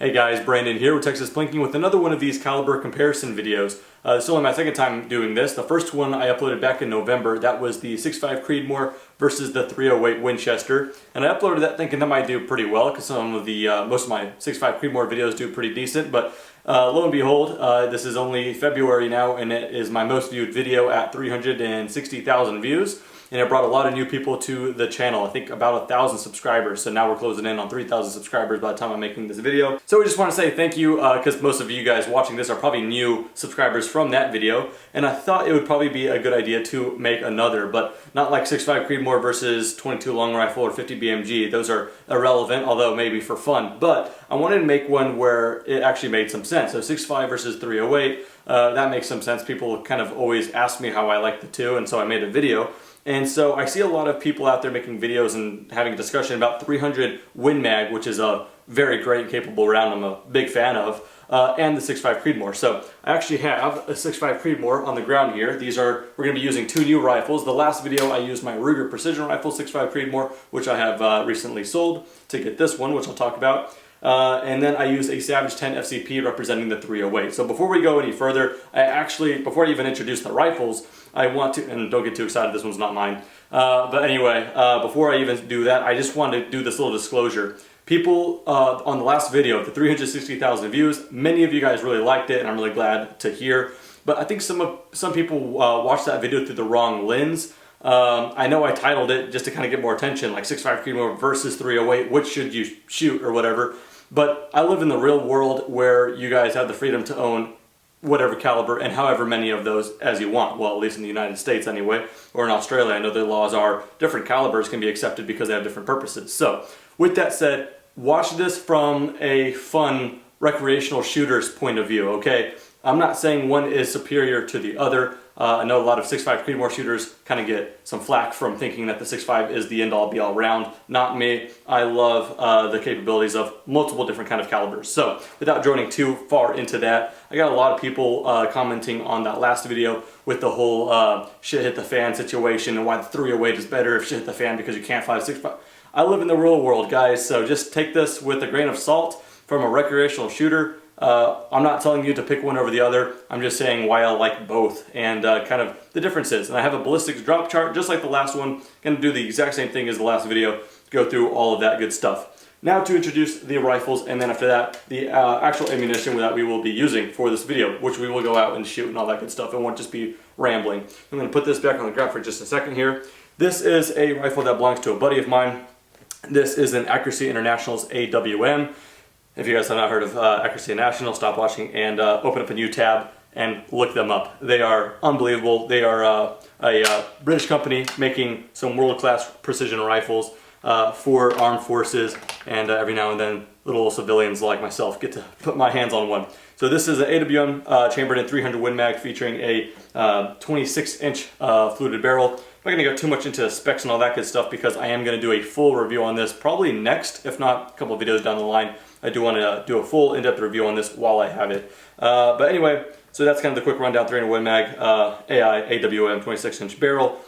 Hey guys, Brandon here with Texas Plinking with another one of these caliber comparison videos. This is only my second time doing this. The first one I uploaded back in November. That was the 6.5 Creedmoor versus the 308 Winchester. And I uploaded that thinking that might do pretty well because some of the most of my 6.5 Creedmoor videos do pretty decent. But lo and behold, this is only February now and it is my most viewed video at 360,000 views. And it brought a lot of new people to the channel. I think about 1,000 subscribers. So now we're closing in on 3,000 subscribers by the time I'm making this video. So we just want to say thank you because most of you guys watching this are probably new subscribers from that video. And I thought it would probably be a good idea to make another, but not like 6.5 Creedmoor versus 22 long rifle or 50 BMG. Those are irrelevant, although maybe for fun. But I wanted to make one where it actually made some sense. So 6.5 versus 308, that makes some sense. People kind of always ask me how I like the two, and so I made a video. And so I see a lot of people out there making videos and having a discussion about 300 Win Mag, which is a very great and capable round I'm a big fan of, and the 6.5 Creedmoor. So I actually have a 6.5 Creedmoor on the ground here. We're going to be using two new rifles. The last video I used my Ruger Precision Rifle 6.5 Creedmoor, which I have recently sold to get this one, which I'll talk about. And then I use a Savage 10 FCP representing the 308. So before we go any further, before I even introduce the rifles, I want to, and don't get too excited, this one's not mine. But anyway, before I even do that, I just wanted to do this little disclosure. People on the last video, the 360,000 views, many of you guys really liked it, and I'm really glad to hear. But I think some people watched that video through the wrong lens. I know I titled it just to kind of get more attention, like 6.5 Creedmoor versus 308, which should you shoot or whatever. But I live in the real world where you guys have the freedom to own whatever caliber and however many of those as you want. Well, at least in the United States anyway, or in Australia. I know the laws are different calibers can be accepted because they have different purposes. So with that said, watch this from a fun recreational shooter's point of view, okay? I'm not saying one is superior to the other. I know a lot of 6.5 Creedmoor shooters kind of get some flack from thinking that the 6.5 is the end-all be-all round. Not me. I love the capabilities of multiple different kind of calibers. So without droning too far into that, I got a lot of people commenting on that last video with the whole shit hit the fan situation and why the 308 is better if shit hit the fan because you can't fly a 6.5. I live in the real world, guys, so just take this with a grain of salt from a recreational shooter. I'm not telling you to pick one over the other. I'm just saying why I like both and kind of the differences. And I have a ballistics drop chart just like the last one. Going to do the exact same thing as the last video. Go through all of that good stuff. Now to introduce the rifles, and then after that the actual ammunition that we will be using for this video, which we will go out and shoot and all that good stuff. It won't just be rambling. I'm going to put this back on the ground for just a second here. This is a rifle that belongs to a buddy of mine. This is an Accuracy International's AWM. If you guys have not heard of Accuracy International, stop watching and open up a new tab and look them up. They are unbelievable. They are a British company making some world-class precision rifles for armed forces, and every now and then little civilians like myself get to put my hands on one. So this is an AWM chambered in 300 Win Mag featuring a 26-inch fluted barrel. I'm not going to go too much into specs and all that good stuff because I am going to do a full review on this probably next, if not a couple of videos down the line. I do want to do a full in-depth review on this while I have it. But anyway, so that's kind of the quick rundown. 300 Win Mag, AI, AWM, 26-inch barrel.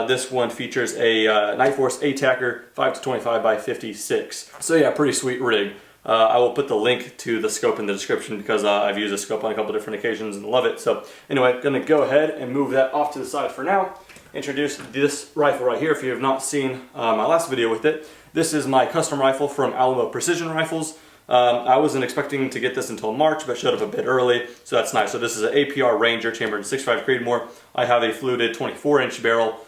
This one features a Night Force A-Tacker 5-25 by 56. So yeah, pretty sweet rig. I will put the link to the scope in the description because I've used a scope on a couple different occasions and love it. So anyway, going to go ahead and move that off to the side for now. Introduce this rifle right here if you have not seen my last video with it. This is my custom rifle from Alamo Precision Rifles. I wasn't expecting to get this until March, but showed up a bit early, so that's nice. So this is an APR Ranger chambered in 6.5 Creedmoor. I have a fluted 24-inch barrel.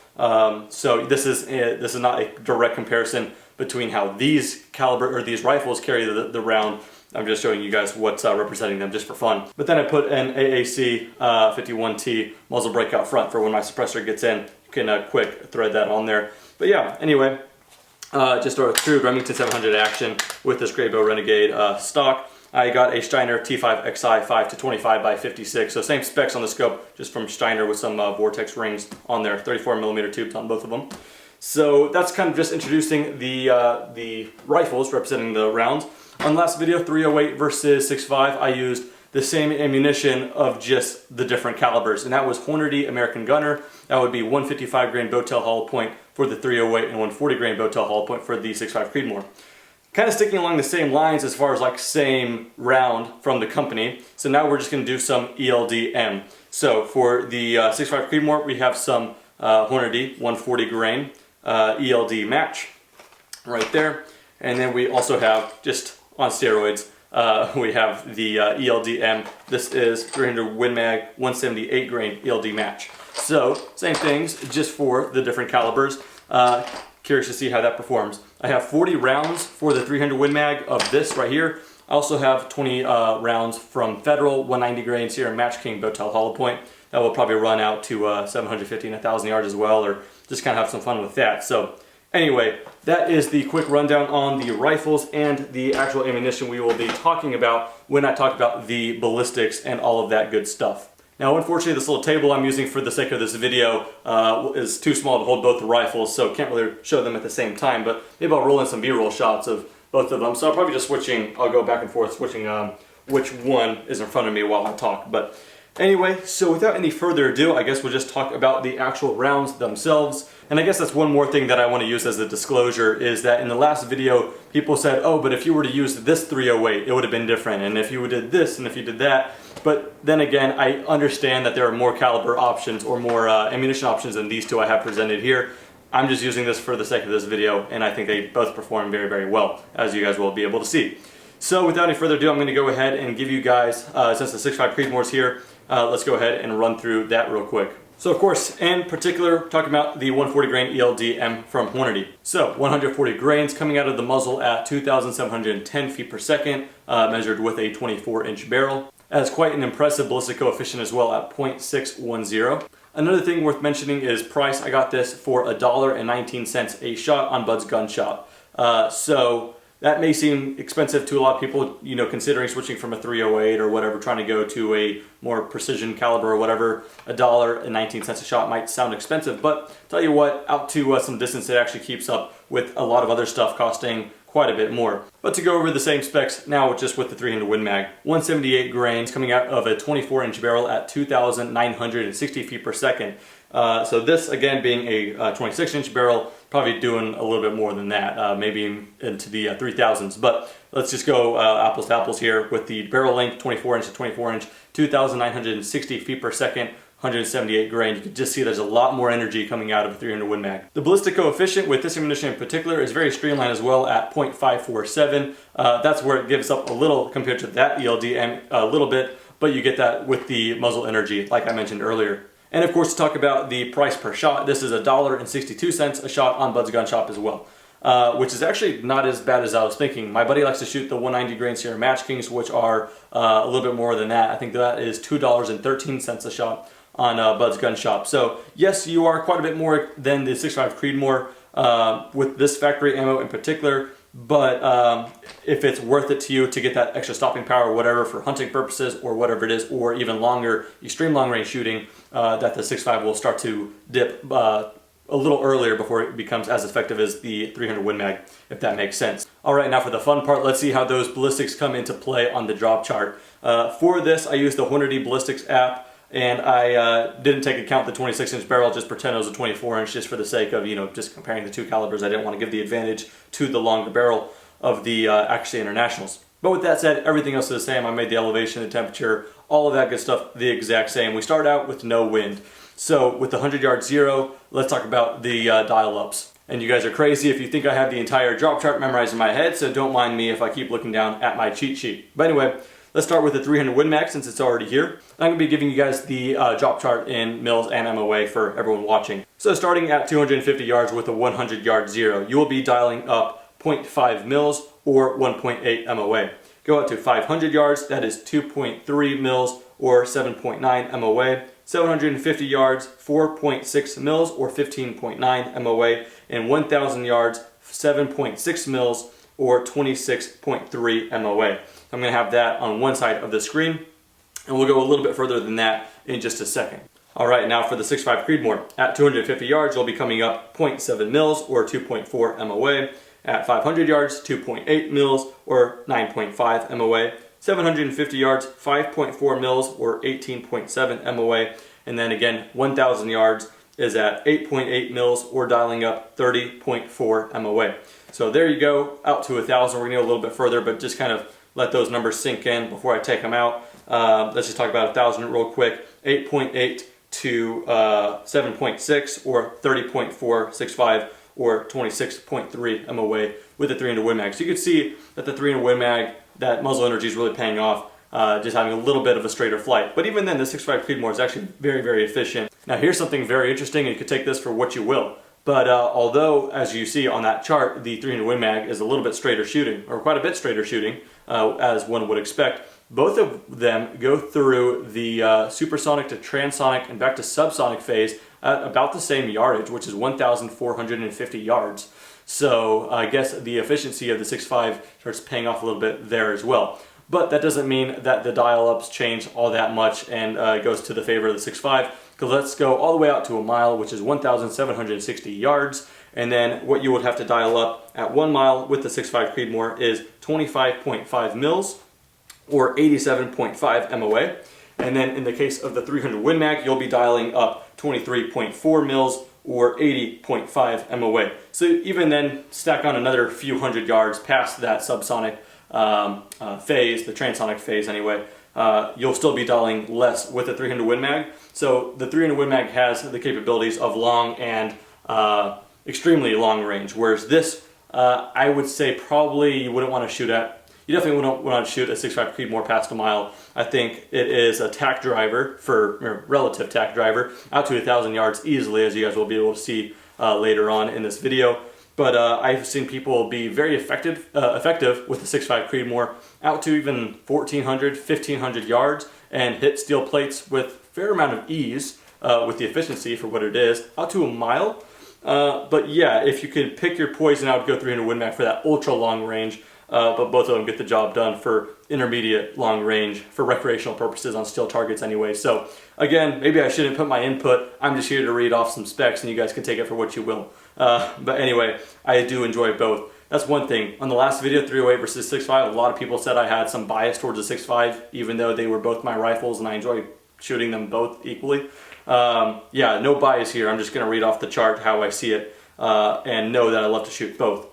So this is not a direct comparison between how these rifles carry the round. I'm just showing you guys what's representing them just for fun. But then I put an AAC 51T muzzle brake out front for when my suppressor gets in. You can quick thread that on there. But yeah, anyway, just a true Remington 700 action with this Graybill Renegade stock. I got a Steiner T5 XI 5-25 by 56, so same specs on the scope, just from Steiner with some Vortex rings on there, 34mm tubes on both of them. So that's kind of just introducing the rifles representing the rounds. On the last video, 308 versus 6.5, I used the same ammunition of just the different calibers, and that was Hornady American Gunner. That would be 155 grain Bowtail hollow point for the 308 and 140 grain Bowtail hollow point for the 6.5 Creedmoor. Kind of sticking along the same lines as far as like same round from the company. So now we're just going to do some ELDM. So for the 6.5 Creedmoor, we have some Hornady 140 grain ELD match right there. And then we also have, just on steroids, we have the ELDM. This is 300 Win Mag 178 grain ELD match. So same things, just for the different calibers. Curious to see how that performs. I have 40 rounds for the 300 Win Mag of this right here. I also have 20 rounds from Federal 190 grain Sierra Match King Botel Hollow Point. That will probably run out to 750 and 1,000 yards as well, or just kind of have some fun with that. So anyway, that is the quick rundown on the rifles and the actual ammunition we will be talking about when I talk about the ballistics and all of that good stuff. Now, unfortunately, this little table I'm using for the sake of this video is too small to hold both the rifles, so can't really show them at the same time, but maybe I'll roll in some B-roll shots of both of them. So I'll probably just I'll go back and forth switching which one is in front of me while I talk. But anyway, so without any further ado, I guess we'll just talk about the actual rounds themselves. And I guess that's one more thing that I want to use as a disclosure, is that in the last video, people said, oh, but if you were to use this 308, it would have been different, and if you did this, and if you did that. But then again, I understand that there are more caliber options or more ammunition options than these two I have presented here. I'm just using this for the sake of this video, and I think they both perform very, very well, as you guys will be able to see. So without any further ado, I'm going to go ahead and give you guys, since the 6.5 Creedmoor is here, let's go ahead and run through that real quick. So of course, in particular, talking about the 140 grain ELDM from Hornady. So 140 grains coming out of the muzzle at 2,710 feet per second, measured with a 24-inch barrel. Has quite an impressive ballistic coefficient as well at 0.610. Another thing worth mentioning is price. I got this for $1.19 a shot on Bud's Gun Shop. So that may seem expensive to a lot of people, you know, considering switching from a 308 or whatever, trying to go to a more precision caliber or whatever. $1.19 a shot might sound expensive, but tell you what, out to some distance, it actually keeps up with a lot of other stuff costing quite a bit more. But to go over the same specs now, just with the 300 Win Mag, 178 grains coming out of a 24-inch barrel at 2,960 feet per second. So this, again, being a 26-inch barrel, probably doing a little bit more than that, maybe into the 3,000s. But let's just go apples to apples here with the barrel length, 24-inch to 24-inch, 2,960 feet per second, 178 grain. You can just see there's a lot more energy coming out of a 300 Win Mag. The ballistic coefficient with this ammunition in particular is very streamlined as well at 0.547. That's where it gives up a little compared to that ELD a little bit, but you get that with the muzzle energy, like I mentioned earlier. And of course, to talk about the price per shot, this is $1.62 a shot on Bud's Gun Shop as well. Which is actually not as bad as I was thinking. My buddy likes to shoot the 190 grain Sierra Match Kings, which are a little bit more than that. I think that is $2.13 a shot on Bud's Gun Shop. So yes, you are quite a bit more than the 6.5 Creedmoor with this factory ammo in particular, but if it's worth it to you to get that extra stopping power or whatever for hunting purposes or whatever it is, or even longer, extreme long range shooting, that the 6.5 will start to dip a little earlier before it becomes as effective as the 300 Win Mag, if that makes sense. Alright, now for the fun part, let's see how those ballistics come into play on the drop chart. For this, I used the Hornady Ballistics app, and I didn't take account the 26-inch barrel, just pretend it was a 24-inch just for the sake of, you know, just comparing the two calibers. I didn't want to give the advantage to the longer barrel of the Accuracy Internationals. But with that said, everything else is the same. I made the elevation, the temperature, all of that good stuff the exact same. We start out with no wind. So with the 100-yard zero, let's talk about the dial-ups. And you guys are crazy if you think I have the entire drop chart memorized in my head, so don't mind me if I keep looking down at my cheat sheet. But anyway, let's start with the 300 Win Mag since it's already here. I'm going to be giving you guys the drop chart in mils and MOA for everyone watching. So starting at 250 yards with a 100-yard zero, you will be dialing up 0.5 mils or 1.8 MOA. Go out to 500 yards, that is 2.3 mils or 7.9 MOA. 750 yards, 4.6 mils or 15.9 MOA. And 1,000 yards, 7.6 mils or 26.3 MOA. I'm going to have that on one side of the screen, and we'll go a little bit further than that in just a second. Alright, now for the 6.5 Creedmoor. At 250 yards, you'll be coming up 0.7 mils or 2.4 MOA. At 500 yards, 2.8 mils or 9.5 MOA. 750 yards, 5.4 mils or 18.7 MOA. And then again, 1,000 yards, is at 8.8 mils or dialing up 30.4 MOA. So there you go, out to 1,000. We're gonna go a little bit further, but just kind of let those numbers sink in before I take them out. Let's just talk about 1,000 real quick. 8.8 to 7.6 or 30.465 or 26.3 MOA with the 300 Win Mag. So you can see that the 300 Win Mag, that muzzle energy is really paying off, just having a little bit of a straighter flight. But even then, the 6.5 Creedmoor is actually very, very efficient. Now here's something very interesting, and you could take this for what you will. But although, as you see on that chart, the 300 Win Mag is a little bit straighter shooting, or quite a bit straighter shooting, as one would expect, both of them go through the supersonic to transonic and back to subsonic phase at about the same yardage, which is 1,450 yards. So I guess the efficiency of the 6.5 starts paying off a little bit there as well. But that doesn't mean that the dial-ups change all that much and goes to the favor of the 6.5. Because let's go all the way out to a mile, which is 1,760 yards. And then what you would have to dial up at 1 mile with the 6.5 Creedmoor is 25.5 mils or 87.5 MOA. And then in the case of the 300 Win Mag, you'll be dialing up 23.4 mils or 80.5 MOA. So even then, stack on another few hundred yards past that subsonic phase, the transonic phase anyway, you'll still be dialing less with the 300 Win Mag. So the 300 Win Mag has the capabilities of long and extremely long range, whereas this, I would say probably you wouldn't want to shoot at. You definitely wouldn't want to shoot a 6.5 Creedmoor past a mile. I think it is a tack driver, or relative tack driver, out to 1,000 yards easily, as you guys will be able to see later on in this video. But I've seen people be very effective with the 6.5 Creedmoor out to even 1,400, 1,500 yards and hit steel plates with a fair amount of ease with the efficiency for what it is, out to a mile. But yeah, if you could pick your poison, I would go 300 Win Mag for that ultra long range. But both of them get the job done for intermediate long range for recreational purposes on steel targets anyway. So again, maybe I shouldn't put my input. I'm just here to read off some specs and you guys can take it for what you will. But anyway, I do enjoy both. That's one thing. On the last video, 308 versus 6.5, a lot of people said I had some bias towards the 6.5, even though they were both my rifles and I enjoy shooting them both equally. Yeah, no bias here. I'm just going to read off the chart how I see it and know that I love to shoot both.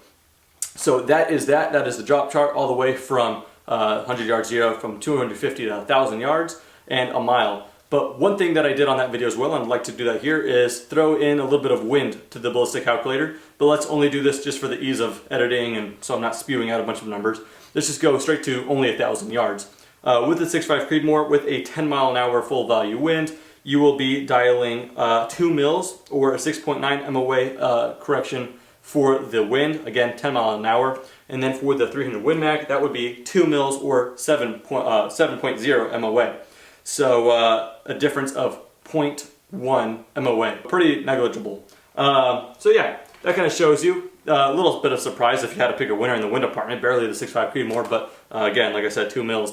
So that is the drop chart all the way from 100 yards zero, from 250 to 1,000 yards and a mile. But one thing that I did on that video as well, and I'd like to do that here, is throw in a little bit of wind to the ballistic calculator. But let's only do this just for the ease of editing and so I'm not spewing out a bunch of numbers. Let's just go straight to only 1,000 yards. With the 6.5 Creedmoor, with a 10 mile an hour full value wind, you will be dialing 2 mils or a 6.9 MOA correction for the wind, again 10 mile an hour, and then for the 300 Win Mag, that would be 2 mils or 7.0 MOA. So a difference of 0.1 MOA, pretty negligible. So yeah, that kind of shows you a little bit of surprise if you had to pick a winner in the wind department, barely the 6.5 Creedmoor, but again, like I said, 2 mils,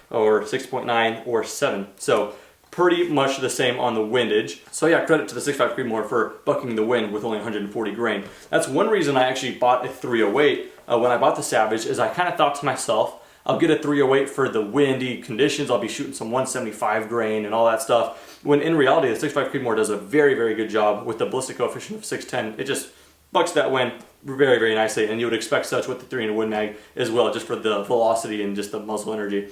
or 6.9 or 7. So pretty much the same on the windage. So yeah, credit to the 6.5 Creedmoor for bucking the wind with only 140 grain. That's one reason I actually bought a 308 when I bought the Savage, is I kind of thought to myself, I'll get a 308 for the windy conditions, I'll be shooting some 175 grain and all that stuff. When in reality, the 6.5 Creedmoor does a very, very good job with the ballistic coefficient of 610. It just bucks that wind very, very nicely, and you would expect such with the 300 Win Mag as well, just for the velocity and just the muzzle energy.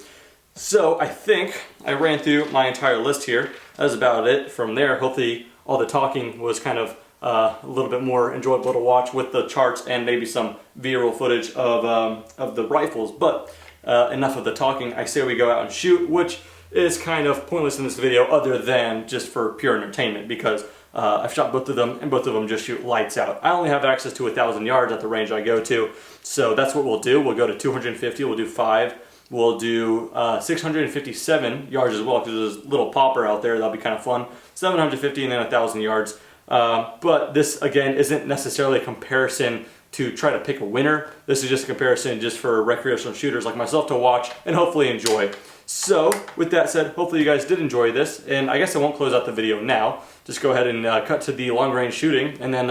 So I think I ran through my entire list here. That's about it. From there, hopefully all the talking was kind of a little bit more enjoyable to watch with the charts and maybe some B-roll footage of the rifles. But enough of the talking. I say we go out and shoot, which is kind of pointless in this video other than just for pure entertainment, because I've shot both of them and both of them just shoot lights out. I only have access to 1,000 yards at the range I go to, so that's what we'll do. We'll go to 250, we'll do 5. We'll do 657 yards as well, because there's a little popper out there. That'll be kind of fun. 750 and then 1,000 yards. But this, again, isn't necessarily a comparison to try to pick a winner. This is just a comparison just for recreational shooters like myself to watch and hopefully enjoy. So, with that said, hopefully you guys did enjoy this. And I guess I won't close out the video now. Just go ahead and cut to the long range shooting and then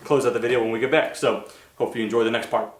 close out the video when we get back. So, hope you enjoy the next part.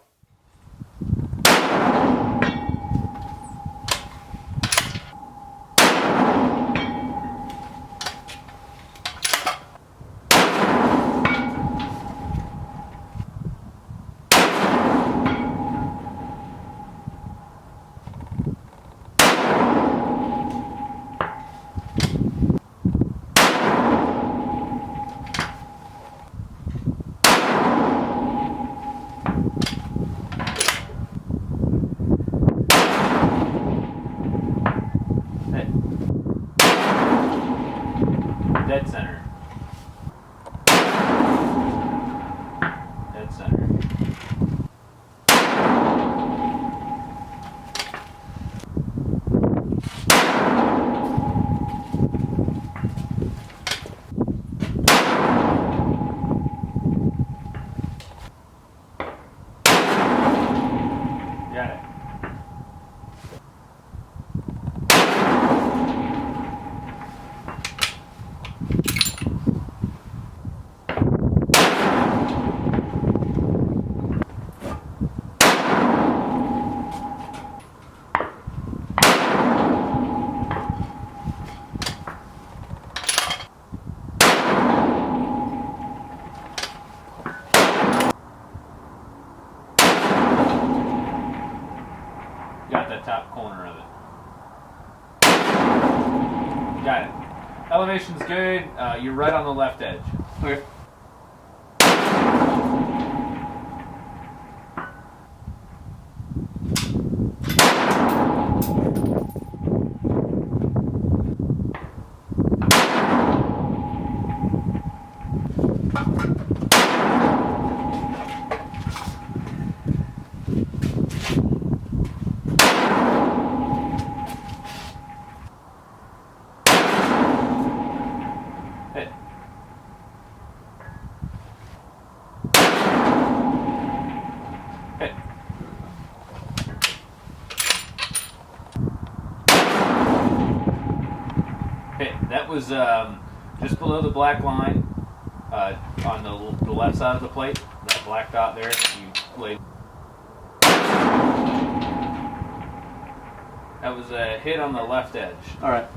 that top corner of it. Got it. Elevation's good. You're right on the left edge. Okay. Hit. Hit. Hit. That was just below the black line on the left side of the plate. That black dot there. You laid. That was a hit on the left edge. All right.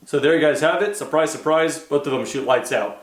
So there you guys have it. Surprise, surprise, both of them shoot lights out.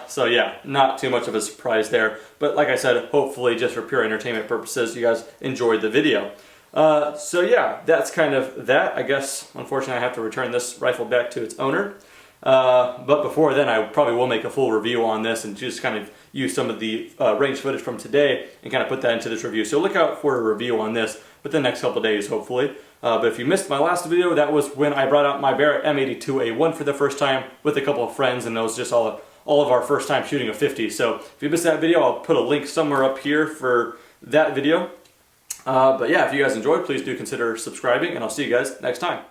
So yeah, not too much of a surprise there. But like I said, hopefully just for pure entertainment purposes, you guys enjoyed the video. So yeah, that's kind of that. I guess, unfortunately, I have to return this rifle back to its owner. But before then, I probably will make a full review on this and just kind of use some of the range footage from today and kind of put that into this review. So look out for a review on this within the next couple days, hopefully. But if you missed my last video, that was when I brought out my Barrett M82A1 for the first time with a couple of friends, and that was just all of our first time shooting a 50. So if you missed that video, I'll put a link somewhere up here for that video. But yeah, if you guys enjoyed, please do consider subscribing, and I'll see you guys next time.